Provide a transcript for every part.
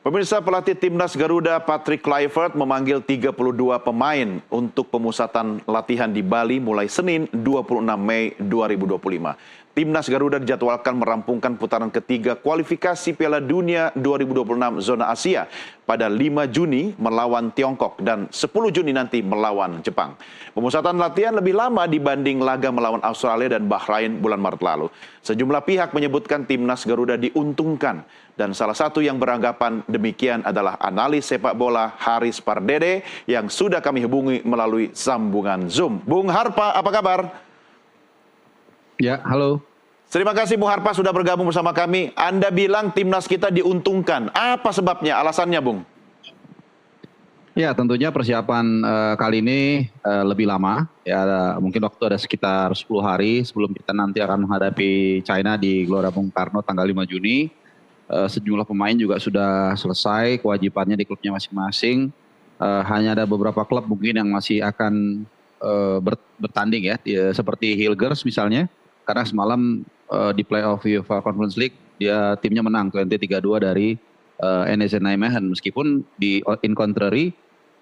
Pemirsa, pelatih timnas Garuda Patrick Kluivert memanggil 32 pemain untuk pemusatan latihan di Bali mulai Senin 26 Mei 2025. Timnas Garuda dijadwalkan merampungkan putaran ketiga kualifikasi Piala Dunia 2026 zona Asia pada 5 Juni melawan Tiongkok dan 10 Juni nanti melawan Jepang. Pemusatan latihan lebih lama dibanding laga melawan Australia dan Bahrain bulan Maret lalu. Sejumlah pihak menyebutkan timnas Garuda diuntungkan dan salah satu yang beranggapan demikian adalah analis sepak bola Haris Pardede yang sudah kami hubungi melalui sambungan Zoom. Bung Harpa, apa kabar? Ya, halo. Terima kasih Bung Harpa sudah bergabung bersama kami. Anda bilang timnas kita diuntungkan. Apa sebabnya, alasannya Bung? Ya, tentunya persiapan kali ini lebih lama. Ya, mungkin waktu ada sekitar 10 hari sebelum kita nanti akan menghadapi China di Gelora Bung Karno tanggal 5 Juni. Sejumlah pemain juga sudah selesai kewajibannya di klubnya masing-masing. Hanya ada beberapa klub mungkin yang masih akan bertanding ya, seperti Hilgers misalnya. Karena semalam di playoff UEFA Conference League dia timnya menang 3-2 dari NEC Nijmegen, meskipun di in contrary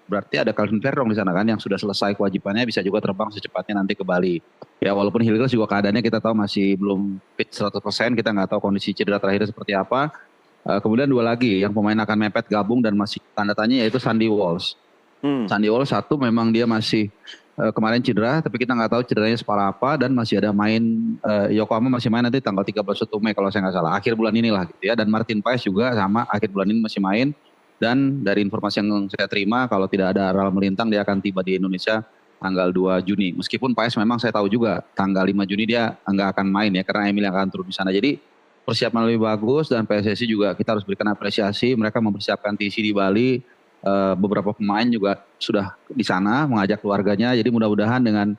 berarti ada Calvin Verdong di sana kan yang sudah selesai kewajibannya, bisa juga terbang secepatnya nanti ke Bali. Ya walaupun Hilgers juga keadaannya kita tahu masih belum fit 100%, kita nggak tahu kondisi cedera terakhir seperti apa. Kemudian dua lagi yang pemain akan mepet gabung dan masih tanda tanya yaitu Sandy Walsh. Sandy Walsh satu memang dia masih kemarin cedera, tapi kita nggak tahu cederanya separah apa, dan masih ada main Yokohama masih main nanti tanggal 31 Mei kalau saya nggak salah, akhir bulan inilah gitu ya. Dan Martin Paes juga sama akhir bulan ini masih main. Dan dari informasi yang saya terima kalau tidak ada aral melintang dia akan tiba di Indonesia tanggal 2 Juni. Meskipun Paes memang saya tahu juga tanggal 5 Juni dia nggak akan main ya karena Emil yang akan turun di sana. Jadi persiapan lebih bagus dan PSSI juga kita harus berikan apresiasi, mereka mempersiapkan TC di Bali. Beberapa pemain juga sudah di sana mengajak keluarganya, jadi mudah-mudahan dengan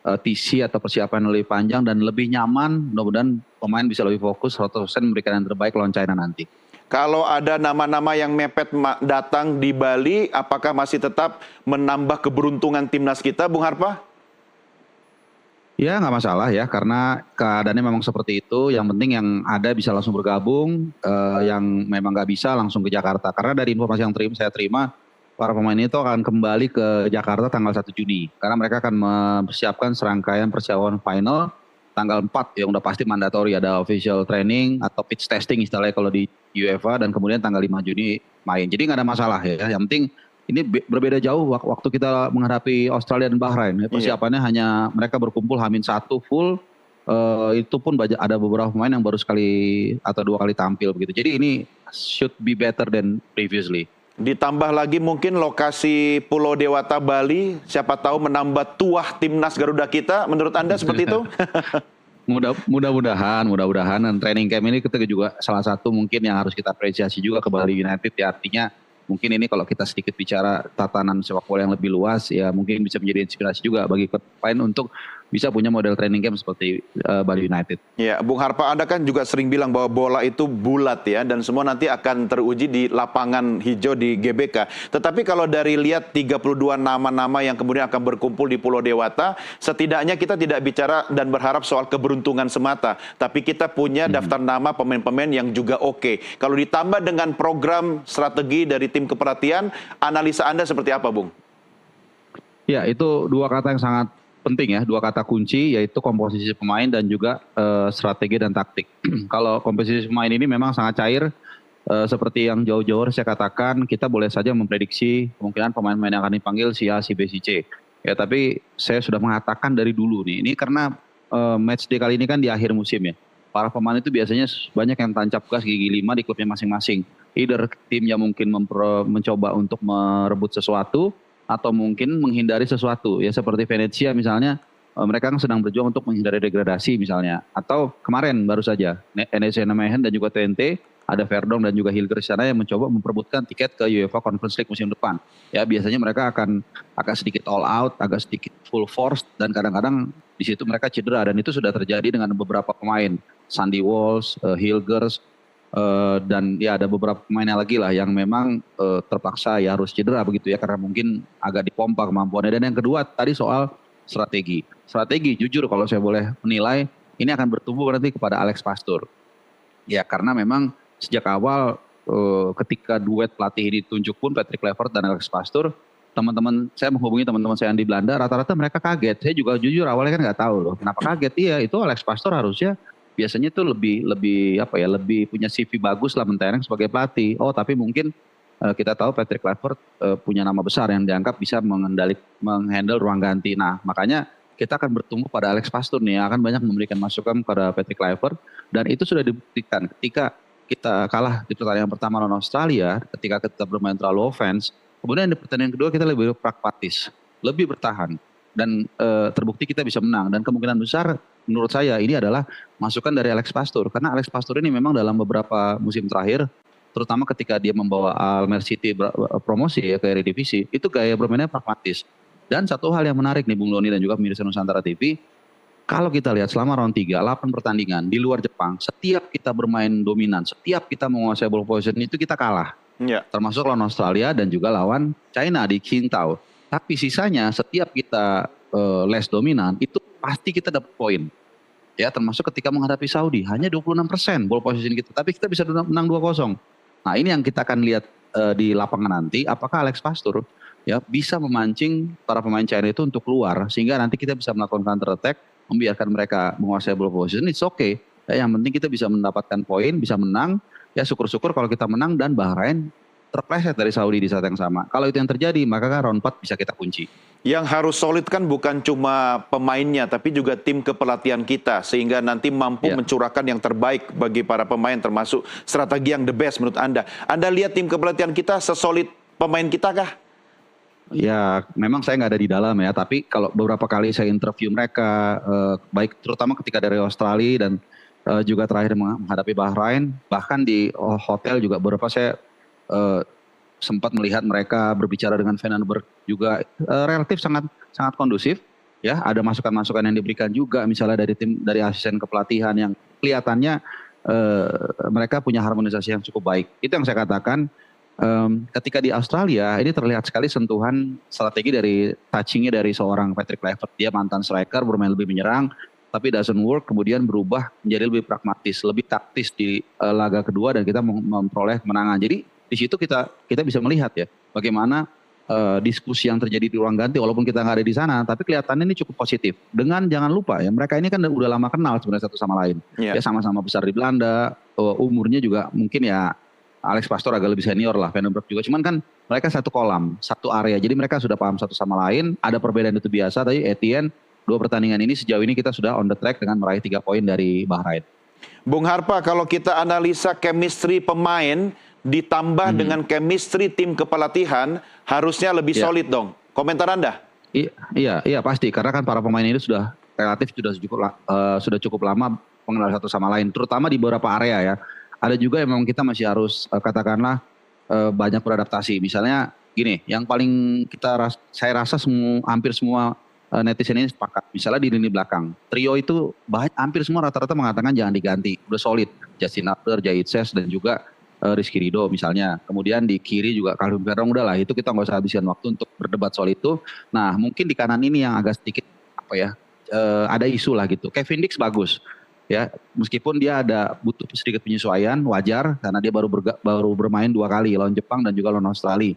TC atau persiapan lebih panjang dan lebih nyaman, mudah-mudahan pemain bisa lebih fokus 100% memberikan yang terbaik lawan China nanti. Kalau ada nama-nama yang mepet datang di Bali, apakah masih tetap menambah keberuntungan timnas kita, Bung Harpa? Ya nggak masalah ya, karena keadaannya memang seperti itu. Yang penting yang ada bisa langsung bergabung, yang memang nggak bisa langsung ke Jakarta. Karena dari informasi yang saya terima, para pemain itu akan kembali ke Jakarta tanggal 1 Juni. Karena mereka akan mempersiapkan serangkaian persiapan final tanggal 4 yang udah pasti mandatori, ada official training atau pitch testing istilahnya kalau di UEFA, dan kemudian tanggal 5 Juni main. Jadi nggak ada masalah ya, yang penting ini berbeda jauh waktu kita menghadapi Australia dan Bahrain. Persiapannya hanya mereka berkumpul H-1 full, itu pun ada beberapa pemain yang baru sekali atau 2 kali tampil begitu. Jadi ini should be better than previously. Ditambah lagi mungkin lokasi Pulau Dewata Bali, siapa tahu menambah tuah timnas Garuda kita, menurut Anda seperti itu? Mudah-mudahan dan training camp ini kita juga salah satu mungkin yang harus kita apresiasi juga ke Bali United ya, artinya mungkin ini kalau kita sedikit bicara tatanan sepak bola yang lebih luas ya, mungkin bisa menjadi inspirasi juga bagi pemain untuk bisa punya model training camp seperti Bali United. Ya, Bung Harpa, Anda kan juga sering bilang bahwa bola itu bulat ya, dan semua nanti akan teruji di lapangan hijau di GBK. Tetapi kalau dari lihat 32 nama-nama yang kemudian akan berkumpul di Pulau Dewata, setidaknya kita tidak bicara dan berharap soal keberuntungan semata, tapi kita punya daftar nama pemain-pemain yang juga oke. Kalau ditambah dengan program strategi dari tim kepelatihan, analisa Anda seperti apa, Bung? Ya, itu dua kata yang sangat penting ya, dua kata kunci yaitu komposisi pemain dan juga strategi dan taktik. Kalau komposisi pemain ini memang sangat cair, seperti yang jauh-jauh saya katakan, kita boleh saja memprediksi kemungkinan pemain-pemain yang akan dipanggil si A, si B, si C. Ya, tapi saya sudah mengatakan dari dulu nih, ini karena match day kali ini kan di akhir musim ya. Para pemain itu biasanya banyak yang tancap gas gigi 5 di klubnya masing-masing. Either timnya mungkin mencoba untuk merebut sesuatu, atau mungkin menghindari sesuatu ya, seperti Venezia misalnya, mereka kan sedang berjuang untuk menghindari degradasi misalnya, atau kemarin baru saja NEC Nijmegen dan juga TNT, ada Verdong dan juga Hilgers sana yang mencoba memperebutkan tiket ke UEFA Conference League musim depan. Ya biasanya mereka akan agak sedikit all out, agak sedikit full force, dan kadang-kadang di situ mereka cedera, dan itu sudah terjadi dengan beberapa pemain, Sandy Walsh, Hilgers, dan ya ada beberapa pemainnya lagi lah yang memang terpaksa ya harus cedera begitu ya, karena mungkin agak dipompa kemampuannya. Dan yang kedua tadi soal strategi jujur kalau saya boleh menilai ini akan bertumbuh nanti kepada Alex Pastoor ya, karena memang sejak awal ketika duet pelatih ini ditunjuk pun Patrick Kluivert dan Alex Pastoor, teman-teman saya menghubungi teman-teman saya yang di Belanda, rata-rata mereka kaget. Saya juga jujur awalnya kan nggak tahu loh kenapa kaget. Iya, itu Alex Pastoor harusnya biasanya tuh lebih lebih apa ya, lebih punya CV bagus lah mentereng sebagai pelatih. Oh tapi mungkin kita tahu Patrick Kluivert punya nama besar yang dianggap bisa menghandle ruang ganti. Nah makanya kita akan bertumbuh pada Alex Pastoor nih, akan banyak memberikan masukan kepada Patrick Kluivert, dan itu sudah dibuktikan ketika kita kalah di pertandingan pertama lawan Australia, ketika kita bermain terlalu offense, kemudian di pertandingan kedua kita lebih pragmatis, lebih bertahan, dan terbukti kita bisa menang. Dan kemungkinan besar menurut saya ini adalah masukan dari Alex Pastoor, karena Alex Pastoor ini memang dalam beberapa musim terakhir, terutama ketika dia membawa Almer City promosi ya ke Eredivisie, itu gaya bermainnya pragmatis. Dan satu hal yang menarik nih Bung Doni dan juga pemirsa Nusantara TV, kalau kita lihat selama round 3, 8 pertandingan di luar Jepang, setiap kita bermain dominan, setiap kita menguasai ball position itu kita kalah. Ya. Termasuk lawan Australia dan juga lawan China di Qingdao. Tapi sisanya setiap kita less dominan itu pasti kita dapat poin. Ya, termasuk ketika menghadapi Saudi, hanya 26% ball position kita, tapi kita bisa menang 2-0. Nah, ini yang kita akan lihat di lapangan nanti, apakah Alex Pastoor ya bisa memancing para pemain China itu untuk keluar sehingga nanti kita bisa melakukan counter attack, membiarkan mereka menguasai ball position. It's okay. Ya, yang penting kita bisa mendapatkan poin, bisa menang. Ya syukur-syukur kalau kita menang dan Bahrain terpleset dari Saudi di saat yang sama. Kalau itu yang terjadi, maka kan round 4 bisa kita kunci. Yang harus solid kan bukan cuma pemainnya, tapi juga tim kepelatihan kita. Sehingga nanti mampu mencurahkan yang terbaik bagi para pemain, termasuk strategi yang the best menurut Anda. Anda lihat tim kepelatihan kita sesolid pemain kita kah? Ya memang saya nggak ada di dalam ya, tapi kalau beberapa kali saya interview mereka, baik terutama ketika dari Australia dan juga terakhir menghadapi Bahrain, bahkan di hotel juga beberapa saya sempat melihat mereka berbicara dengan Vandenberg juga relatif sangat sangat kondusif. Ya, ada masukan-masukan yang diberikan juga misalnya dari asisten kepelatihan yang kelihatannya mereka punya harmonisasi yang cukup baik. Itu yang saya katakan. Ketika di Australia ini terlihat sekali sentuhan strategi dari touchingnya dari seorang Patrick Kluivert. Dia mantan striker, bermain lebih menyerang, tapi doesn't work, kemudian berubah menjadi lebih pragmatis, lebih taktis di laga kedua dan kita memperoleh kemenangan. Jadi di situ kita bisa melihat ya bagaimana diskusi yang terjadi di ruang ganti, walaupun kita nggak ada di sana, tapi kelihatannya ini cukup positif. Dengan jangan lupa ya mereka ini kan udah lama kenal sebenarnya satu sama lain. Ya sama-sama besar di Belanda, umurnya juga mungkin ya Alex Pastoor agak lebih senior lah, Vandenberg juga. Cuman kan mereka satu kolam, satu area. Jadi mereka sudah paham satu sama lain. Ada perbedaan itu biasa. Tapi Etienne, 2 pertandingan ini sejauh ini kita sudah on the track dengan meraih 3 poin dari Bahrain. Bung Harpa, kalau kita analisa chemistry pemain ditambah dengan chemistry tim kepelatihan, harusnya lebih solid dong. Komentar Anda? Iya pasti. Karena kan para pemain ini sudah relatif sudah cukup lama mengenal satu sama lain. Terutama di beberapa area ya. Ada juga yang memang kita masih harus katakanlah banyak beradaptasi. Misalnya gini, yang paling saya rasa hampir semua netizen ini sepakat. Misalnya di lini belakang, trio itu hampir semua rata-rata mengatakan jangan diganti, udah solid. Justin Upler, Jahit Ses dan juga Rizky Ridho misalnya. Kemudian di kiri juga Calvin Verong, udah lah itu kita nggak usah habiskan waktu untuk berdebat soal itu. Nah mungkin di kanan ini yang agak sedikit ada isu lah gitu. Kevin Dix bagus. Ya, meskipun dia butuh sedikit penyesuaian, wajar karena dia baru bermain 2 kali lawan Jepang dan juga lawan Australia.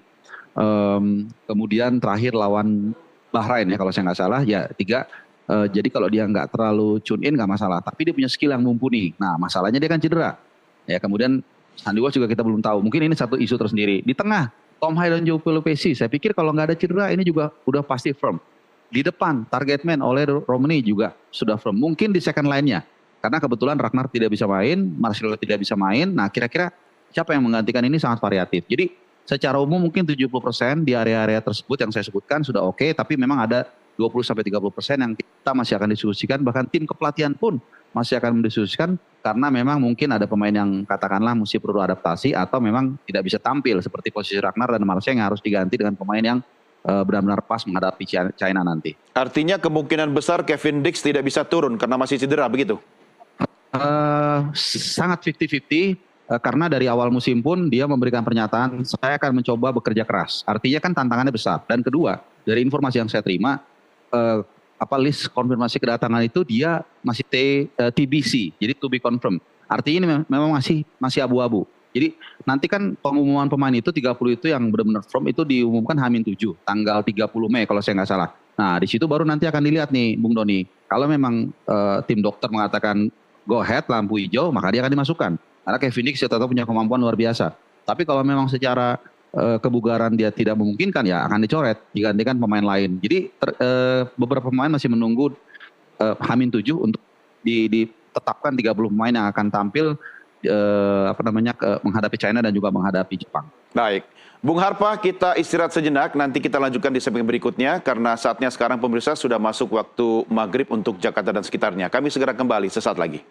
Kemudian terakhir lawan Bahrain ya kalau saya nggak salah ya 3. Jadi kalau dia nggak terlalu tune in nggak masalah, tapi dia punya skill yang mumpuni. Nah masalahnya dia kan cedera. Ya kemudian Sandy Walsh juga kita belum tahu. Mungkin ini satu isu tersendiri. Di tengah Tom Hyle dan Joe Pelupesi, saya pikir kalau nggak ada cedera ini juga udah pasti firm. Di depan target man oleh Romani juga sudah firm. Mungkin di second line-nya. Karena kebetulan Ragnar tidak bisa main, Marcelo tidak bisa main. Nah kira-kira siapa yang menggantikan ini sangat variatif. Jadi secara umum mungkin 70% di area-area tersebut yang saya sebutkan sudah oke. Tapi memang ada 20-30% yang kita masih akan diskusikan. Bahkan tim kepelatihan pun masih akan mendiskusikan. Karena memang mungkin ada pemain yang katakanlah mesti perlu adaptasi. Atau memang tidak bisa tampil seperti posisi Ragnar dan Marcelo yang harus diganti dengan pemain yang benar-benar pas menghadapi China nanti. Artinya kemungkinan besar Kevin Dix tidak bisa turun karena masih cedera begitu? Sangat 50-50 karena dari awal musim pun dia memberikan pernyataan saya akan mencoba bekerja keras. Artinya kan tantangannya besar. Dan kedua, dari informasi yang saya terima, list konfirmasi kedatangan itu dia masih TBC, jadi to be confirmed. Artinya ini memang masih abu-abu. Jadi nanti kan pengumuman pemain itu 30 itu yang benar-benar firm itu diumumkan H-7, tanggal 30 Mei kalau saya nggak salah. Nah di situ baru nanti akan dilihat nih Bung Doni. Kalau memang tim dokter mengatakan go ahead lampu hijau, maka dia akan dimasukkan. Karena Kevin Dix tetap punya kemampuan luar biasa. Tapi kalau memang secara kebugaran dia tidak memungkinkan ya akan dicoret, digantikan pemain lain. Jadi beberapa pemain masih menunggu H-7 untuk ditetapkan 30 pemain yang akan tampil menghadapi China dan juga menghadapi Jepang. Baik, Bung Harpa, kita istirahat sejenak, nanti kita lanjutkan di segmen berikutnya karena saatnya sekarang pemirsa sudah masuk waktu maghrib untuk Jakarta dan sekitarnya. Kami segera kembali sesaat lagi.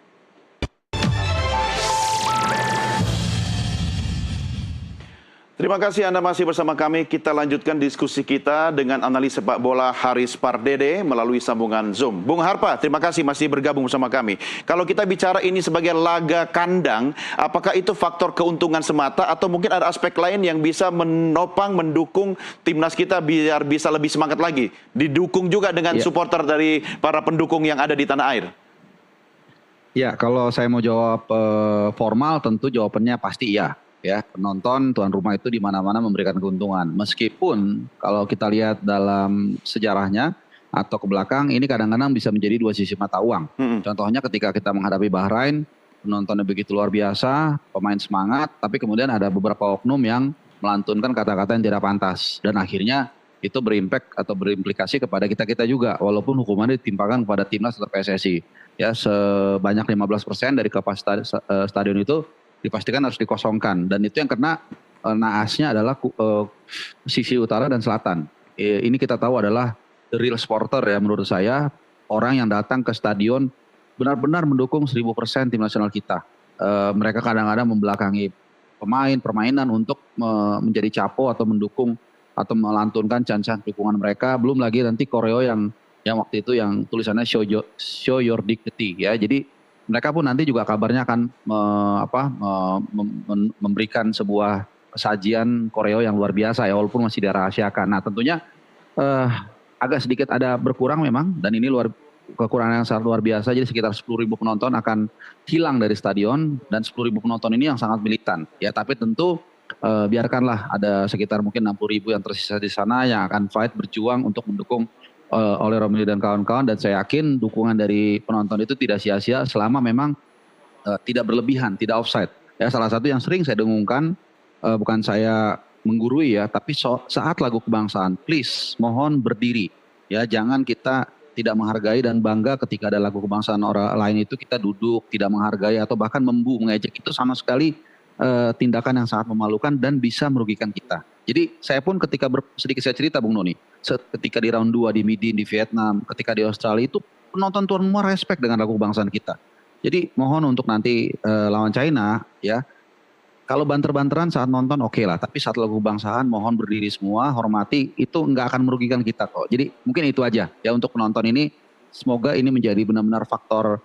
Terima kasih Anda masih bersama kami. Kita lanjutkan diskusi kita dengan analis sepak bola Haris Pardede melalui sambungan Zoom. Bung Harpa, terima kasih masih bergabung bersama kami. Kalau kita bicara ini sebagai laga kandang, apakah itu faktor keuntungan semata atau mungkin ada aspek lain yang bisa menopang, mendukung timnas kita biar bisa lebih semangat lagi? Didukung juga dengan supporter dari para pendukung yang ada di tanah air. Ya, kalau saya mau jawab formal tentu jawabannya pasti iya. Ya, penonton tuan rumah itu di mana-mana memberikan keuntungan. Meskipun kalau kita lihat dalam sejarahnya atau ke belakang ini kadang-kadang bisa menjadi dua sisi mata uang. Contohnya ketika kita menghadapi Bahrain, penontonnya begitu luar biasa, pemain semangat, tapi kemudian ada beberapa oknum yang melantunkan kata-kata yang tidak pantas dan akhirnya itu berimpact atau berimplikasi kepada kita-kita juga walaupun hukumannya ditimpakan kepada timnas atau PSSI. Ya, sebanyak 15% dari kapasitas stadion itu dipastikan harus dikosongkan dan itu yang kena naasnya adalah sisi utara dan selatan. Ini kita tahu adalah the real supporter ya menurut saya, orang yang datang ke stadion benar-benar mendukung 1000% tim nasional kita. Mereka kadang-kadang membelakangi permainan untuk menjadi capo atau mendukung atau melantunkan cancan dukungan mereka. Belum lagi nanti koreo yang waktu itu yang tulisannya show your dignity ya. Jadi mereka pun nanti juga kabarnya akan memberikan sebuah sajian koreo yang luar biasa ya walaupun masih dirahasiakan. Nah tentunya agak sedikit ada berkurang memang dan ini kekurangan yang sangat luar biasa. Jadi sekitar 10.000 penonton akan hilang dari stadion dan 10.000 penonton ini yang sangat militan ya. Tapi tentu biarkanlah ada sekitar mungkin 60.000 yang tersisa di sana yang akan fight berjuang untuk mendukung oleh Romelu dan kawan-kawan dan saya yakin dukungan dari penonton itu tidak sia-sia selama memang tidak berlebihan, tidak offside. Ya salah satu yang sering saya dengungkan bukan saya menggurui ya, tapi saat lagu kebangsaan, please mohon berdiri. Ya jangan kita tidak menghargai dan bangga ketika ada lagu kebangsaan orang lain itu kita duduk, tidak menghargai atau bahkan mengejek itu sama sekali tindakan yang sangat memalukan dan bisa merugikan kita. Jadi saya pun ketika sedikit saya cerita Bung Noni, ketika di round 2 di Midin, di Vietnam, ketika di Australia itu penonton tuan rumah respect dengan lagu kebangsaan kita. Jadi mohon untuk nanti lawan China ya, kalau banter-banteran saat nonton oke lah, tapi saat lagu kebangsaan mohon berdiri semua, hormati, itu nggak akan merugikan kita kok. Jadi mungkin itu aja ya untuk penonton ini, semoga ini menjadi benar-benar faktor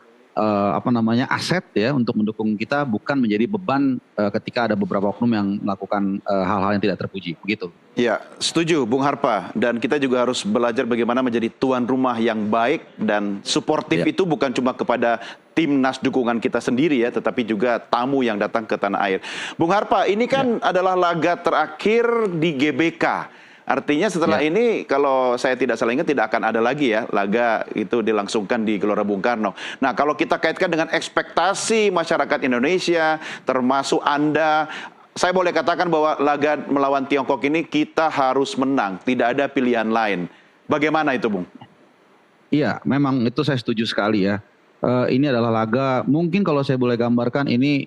aset ya untuk mendukung kita bukan menjadi beban ketika ada beberapa oknum yang melakukan hal-hal yang tidak terpuji begitu. Ya, setuju Bung Harpa dan kita juga harus belajar bagaimana menjadi tuan rumah yang baik dan suportif itu bukan cuma kepada timnas dukungan kita sendiri ya, tetapi juga tamu yang datang ke tanah air. Bung Harpa, ini kan adalah laga terakhir di GBK. Artinya setelah ini kalau saya tidak salah ingat tidak akan ada lagi ya laga itu dilangsungkan di Gelora Bung Karno. Nah kalau kita kaitkan dengan ekspektasi masyarakat Indonesia termasuk Anda, saya boleh katakan bahwa laga melawan Tiongkok ini kita harus menang, tidak ada pilihan lain. Bagaimana itu Bung? Iya memang itu saya setuju sekali ya. Ini adalah laga mungkin kalau saya boleh gambarkan ini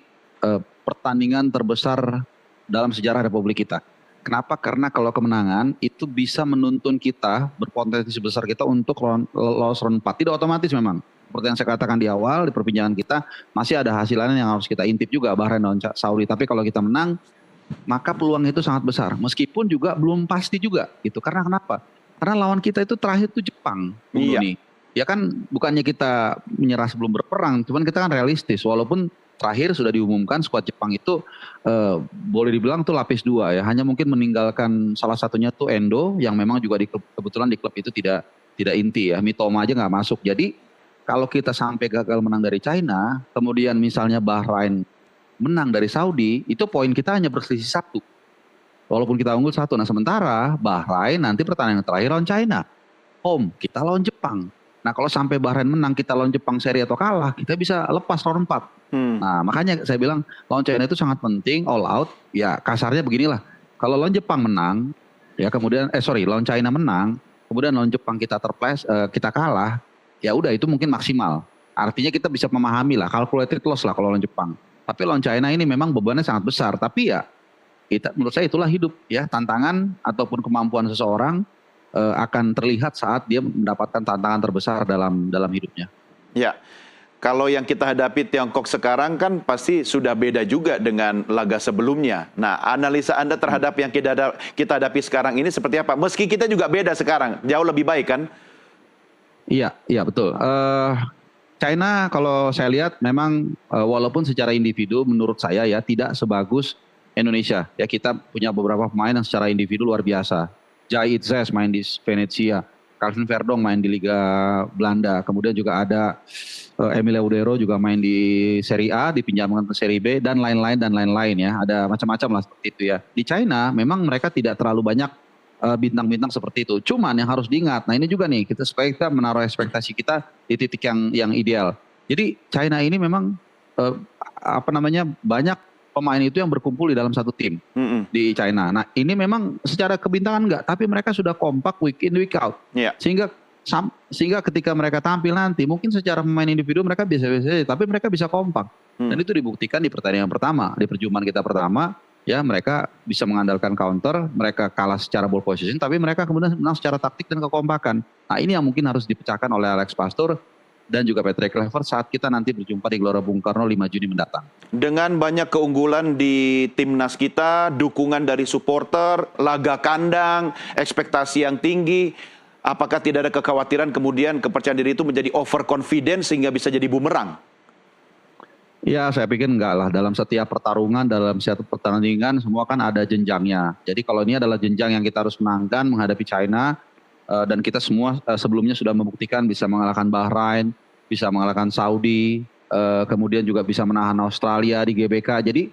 pertandingan terbesar dalam sejarah Republik kita. Kenapa? Karena kalau kemenangan itu bisa menuntun kita, berpotensi besar kita untuk lolos round 4. Tidak otomatis memang. Seperti yang saya katakan di awal, di perbincangan kita, masih ada hasil lain yang harus kita intip juga, Bahrain dan Saudi. Tapi kalau kita menang, maka peluang itu sangat besar. Meskipun juga belum pasti juga. Gitu. Karena kenapa? Karena lawan kita itu terakhir itu Jepang. Iya. Ya kan bukannya kita menyerah sebelum berperang, cuman kita kan realistis. Walaupun terakhir sudah diumumkan skuad Jepang itu boleh dibilang tuh lapis 2 ya. Hanya mungkin meninggalkan salah satunya tuh Endo yang memang juga kebetulan di klub itu tidak inti ya. Mitoma aja nggak masuk. Jadi kalau kita sampai gagal menang dari China, kemudian misalnya Bahrain menang dari Saudi, itu poin kita hanya berselisih 1. Walaupun kita unggul 1. Nah sementara Bahrain nanti pertandingan terakhir lawan China. Home, kita lawan Jepang. Nah kalau sampai Bahrain menang, kita lawan Jepang seri atau kalah, kita bisa lepas round 4. Nah makanya saya bilang lawan China itu sangat penting, all out. Ya kasarnya beginilah, kalau lawan Jepang menang, ya kemudian lawan China menang, kemudian lawan Jepang kita kalah, ya udah itu mungkin maksimal. Artinya kita bisa memahami lah, calculated loss lah kalau lawan Jepang. Tapi lawan China ini memang bebannya sangat besar, tapi ya menurut saya itulah hidup ya, tantangan ataupun kemampuan seseorang akan terlihat saat dia mendapatkan tantangan terbesar dalam hidupnya. Ya, kalau yang kita hadapi Tiongkok sekarang kan pasti sudah beda juga dengan laga sebelumnya. Nah, analisa Anda terhadap yang kita hadapi sekarang ini seperti apa? Meski kita juga beda sekarang, jauh lebih baik kan? Iya betul. China kalau saya lihat memang walaupun secara individu menurut saya ya tidak sebagus Indonesia. Ya kita punya beberapa pemain yang secara individu luar biasa. Jai Itzes main di Venezia, Calvin Verdong main di Liga Belanda, kemudian juga ada Emile Udero juga main di Serie A, dipinjamkan ke Serie B dan lain-lain ya. Ada macam-macam lah seperti itu ya. Di China memang mereka tidak terlalu banyak bintang-bintang seperti itu. Cuman yang harus diingat, nah ini juga nih supaya kita menaruh ekspektasi kita di titik yang ideal. Jadi China ini memang banyak pemain itu yang berkumpul di dalam satu tim di China. Nah ini memang secara kebintangan enggak, tapi mereka sudah kompak week in week out. Sehingga ketika mereka tampil nanti mungkin secara pemain individu mereka biasa-biasa saja, tapi mereka bisa kompak. Dan itu dibuktikan di pertandingan pertama, di perjumpaan kita pertama. Ya mereka bisa mengandalkan counter, mereka kalah secara ball position, tapi mereka kemudian menang secara taktik dan kekompakan. Nah ini yang mungkin harus dipecahkan oleh Alex Pastur dan juga Patrick Kluivert saat kita nanti berjumpa di Gelora Bung Karno 5 Juni mendatang. Dengan banyak keunggulan di timnas kita, dukungan dari supporter, laga kandang, ekspektasi yang tinggi, apakah tidak ada kekhawatiran kemudian kepercayaan diri itu menjadi overconfidence sehingga bisa jadi bumerang? Ya saya pikir enggak lah, dalam setiap pertarungan, dalam setiap pertandingan semua kan ada jenjangnya. Jadi kalau ini adalah jenjang yang kita harus menangkan menghadapi China, dan kita semua sebelumnya sudah membuktikan bisa mengalahkan Bahrain, bisa mengalahkan Saudi, kemudian juga bisa menahan Australia di GBK. Jadi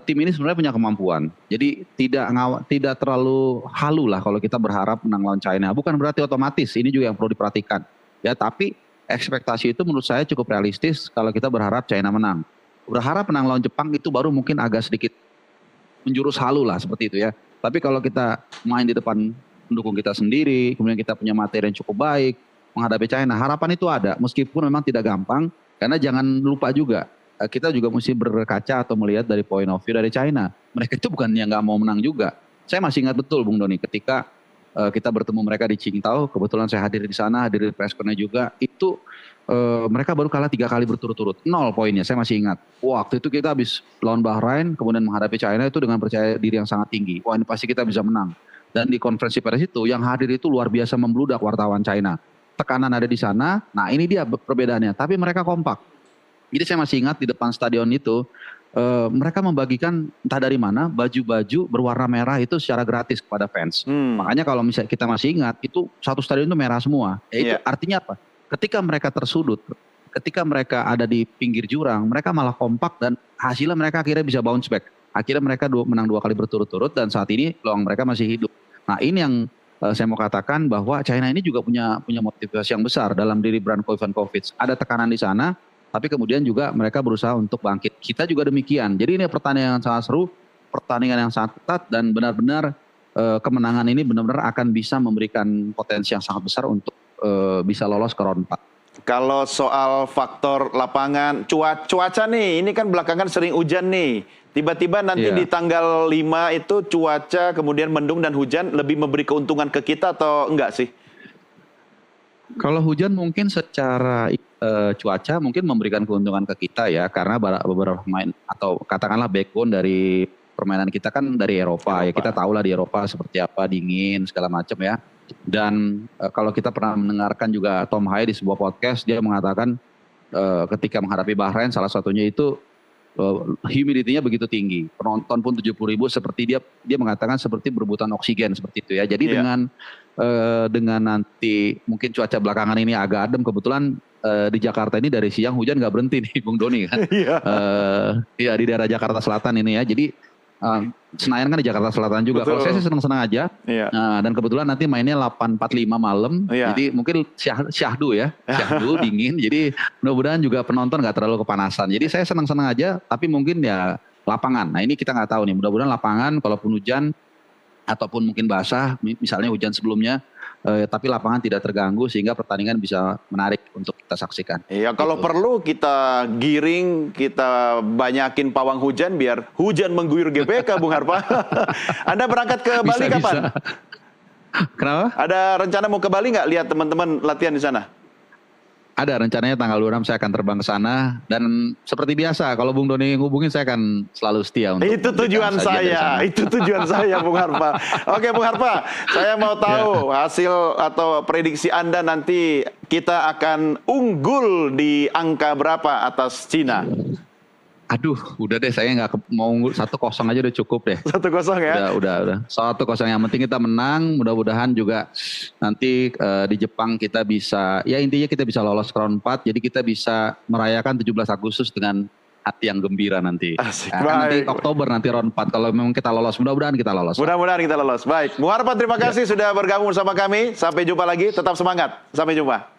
tim ini sebenarnya punya kemampuan. Jadi tidak terlalu halu lah kalau kita berharap menang lawan China. Bukan berarti otomatis, ini juga yang perlu diperhatikan. Ya tapi ekspektasi itu menurut saya cukup realistis kalau kita berharap China menang. Berharap menang lawan Jepang itu baru mungkin agak sedikit menjurus halu lah seperti itu ya. Tapi kalau kita main di depan pendukung kita sendiri, kemudian kita punya materi yang cukup baik menghadapi China, harapan itu ada. Meskipun memang tidak gampang, karena jangan lupa juga kita juga mesti berkaca atau melihat dari point of view dari China. Mereka itu bukan yang nggak mau menang juga. Saya masih ingat betul Bung Doni ketika kita bertemu mereka di Qingdao, kebetulan saya hadir di sana, hadir di press conference juga, itu mereka baru kalah 3 kali berturut-turut, 0 poinnya, saya masih ingat. Waktu itu kita habis lawan Bahrain, kemudian menghadapi China itu dengan percaya diri yang sangat tinggi. Wah ini pasti kita bisa menang. Dan di konferensi pers itu yang hadir itu luar biasa membludak wartawan China. Tekanan ada di sana, nah ini dia perbedaannya, tapi mereka kompak. Jadi saya masih ingat di depan stadion itu, mereka membagikan entah dari mana baju-baju berwarna merah itu secara gratis kepada fans. Makanya kalau misalnya kita masih ingat itu satu stadion itu merah semua. Itu artinya apa? Ketika mereka tersudut, ketika mereka ada di pinggir jurang, mereka malah kompak dan hasilnya mereka akhirnya bisa bounce back. Akhirnya mereka menang 2 kali berturut-turut dan saat ini peluang mereka masih hidup. Nah ini yang saya mau katakan bahwa China ini juga punya motivasi yang besar dalam diri Branko Ivankovic. Ada tekanan di sana. Tapi kemudian juga mereka berusaha untuk bangkit. Kita juga demikian. Jadi ini pertandingan yang sangat seru, pertandingan yang sangat ketat dan benar-benar kemenangan ini benar-benar akan bisa memberikan potensi yang sangat besar untuk bisa lolos ke round 4. Kalau soal faktor lapangan, cuaca nih, ini kan belakangan sering hujan nih. Tiba-tiba nanti di tanggal 5 itu cuaca kemudian mendung dan hujan lebih memberi keuntungan ke kita atau enggak sih? Kalau hujan mungkin secara cuaca mungkin memberikan keuntungan ke kita ya, karena beberapa pemain atau katakanlah backbone dari permainan kita kan dari Eropa. Ya kita tahu lah di Eropa seperti apa, dingin segala macam ya. Dan kalau kita pernah mendengarkan juga Tom Hai di sebuah podcast, dia mengatakan ketika menghadapi Bahrain salah satunya itu humidity-nya begitu tinggi. Penonton pun 70.000 seperti dia mengatakan seperti berebutan oksigen seperti itu ya. Jadi dengan nanti mungkin cuaca belakangan ini agak adem, kebetulan di Jakarta ini dari siang hujan nggak berhenti nih, Bung Doni kan. Iya. Iya di daerah Jakarta Selatan ini ya. Jadi Senayan kan di Jakarta Selatan juga. Betul. Kalau saya sih senang-senang aja. Iya. Dan kebetulan nanti mainnya 8.45 malam. Iya. Jadi mungkin syahdu ya. Syahdu dingin. Jadi mudah-mudahan juga penonton nggak terlalu kepanasan. Jadi saya senang-senang aja. Tapi mungkin ya lapangan. Nah ini kita nggak tahu nih. Mudah-mudahan lapangan kalaupun hujan ataupun mungkin basah. Misalnya hujan sebelumnya. Tapi lapangan tidak terganggu sehingga pertandingan bisa menarik untuk kita saksikan. Iya, kalau Gitu. perlu kita giring, kita banyakin pawang hujan biar hujan mengguyur GBK, Bung Harpa. Anda berangkat ke Bali kapan? Kenapa? Ada rencana mau ke Bali nggak lihat teman-teman latihan di sana? Ada rencananya tanggal 26 saya akan terbang ke sana dan seperti biasa kalau Bung Doni ngubungin saya akan selalu setia untuk Itu tujuan saya, itu tujuan saya Bung Harpa. Oke Bung Harpa, saya mau tahu hasil atau prediksi Anda nanti kita akan unggul di angka berapa atas Cina? Aduh, udah deh saya nggak mau 1-0 aja udah cukup deh. 1-0 ya? Udah. 1-0 yang penting kita menang. Mudah-mudahan juga nanti di Jepang kita bisa, ya intinya kita bisa lolos ke round 4. Jadi kita bisa merayakan 17 Agustus dengan hati yang gembira nanti. Asik, Kan nanti baik. Oktober nanti round 4 kalau memang kita lolos. Mudah-mudahan kita lolos. Mudah-mudahan kita lolos. Baik, Bung Harpa terima kasih sudah bergabung bersama kami. Sampai jumpa lagi, tetap semangat. Sampai jumpa.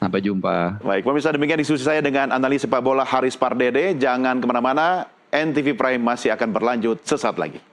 Sampai jumpa. Baik, pemirsa demikian diskusi saya dengan analis sepak bola Haris Pardede. Jangan kemana-mana, NTV Prime masih akan berlanjut sesaat lagi.